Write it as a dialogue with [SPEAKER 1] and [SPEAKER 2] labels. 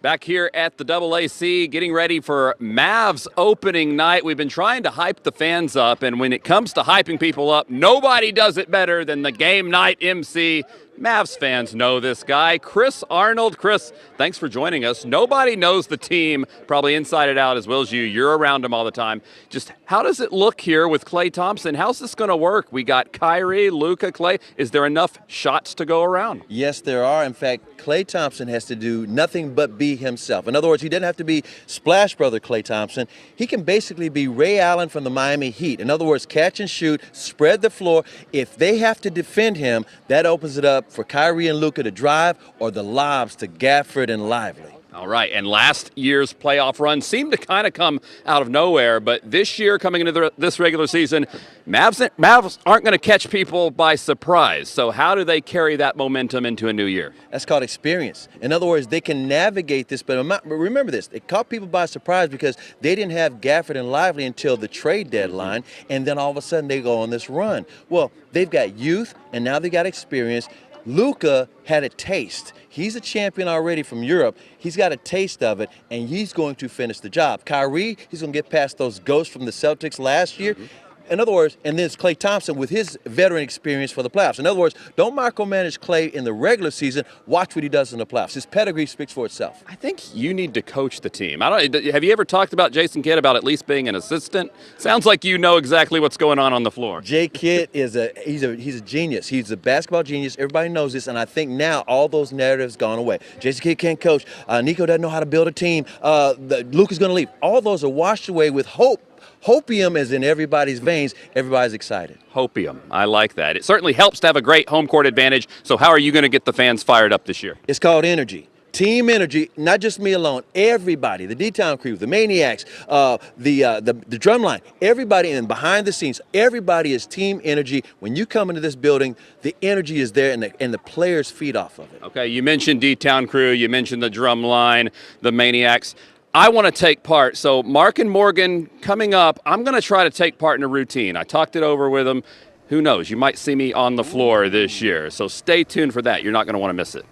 [SPEAKER 1] Back here at the AAC, getting ready for Mavs opening night. We've been trying to hype the fans up, and when it comes to hyping people up, nobody does it better than the game night MC. Mavs fans know this guy, Chris Arnold. Chris, thanks for joining us. Nobody knows the team probably inside and out as well as you. You're around them all the time. Just how does it look here with Klay Thompson? How's this going to work? We got Kyrie, Luka, Klay. Is there enough shots to go around?
[SPEAKER 2] Yes, there are. In fact, Klay Thompson has to do nothing but be himself. In other words, he doesn't have to be Splash Brother Klay Thompson. He can basically be Ray Allen from the Miami Heat. In other words, catch and shoot, spread the floor. If they have to defend him, that opens it up for Kyrie and Luka to drive or the lobs to Gafford and Lively.
[SPEAKER 1] All right, and last year's playoff run seemed to kind of come out of nowhere, but this year, coming into this regular season, Mavs aren't going to catch people by surprise. So how do they carry that momentum into a new year?
[SPEAKER 2] That's called experience. In other words, they can navigate this, but remember this, it caught people by surprise because they didn't have Gafford and Lively until the trade deadline, and then all of a sudden they go on this run. Well, they've got youth, and now they got experience. Luka had a taste. He's a champion already from Europe. He's got a taste of it, and he's going to finish the job. Kyrie, he's going to get past those ghosts from the Celtics last year. In other words, and then it's Klay Thompson with his veteran experience for the playoffs. In other words, don't micromanage Klay in the regular season. Watch what he does in the playoffs. His pedigree speaks for itself.
[SPEAKER 1] I think you need to coach the team. Have you ever talked about Jason Kidd about at least being an assistant? Sounds like you know exactly what's going on the floor.
[SPEAKER 2] Jay Kidd is he's a genius. He's a basketball genius. Everybody knows this, and I think now all those narratives gone away. Jason Kidd can't coach. Nico doesn't know how to build a team. Luke is going to leave. All those are washed away with hope. Hopium is in everybody's veins. Everybody's excited.
[SPEAKER 1] Hopium. I like that. It certainly helps to have a great home court advantage. So how are you going to get the fans fired up this year?
[SPEAKER 2] It's called energy. Team energy, not just me alone. Everybody, the D-Town crew, the Maniacs, the Drumline, everybody, and behind the scenes, everybody is team energy. When you come into this building, the energy is there, and the players feed off of it.
[SPEAKER 1] Okay, you mentioned D-Town crew. You mentioned the Drumline, the Maniacs. I want to take part. So Mark and Morgan coming up, I'm going to try to take part in a routine. I talked it over with them. Who knows? You might see me on the floor this year. So stay tuned for that. You're not going to want to miss it.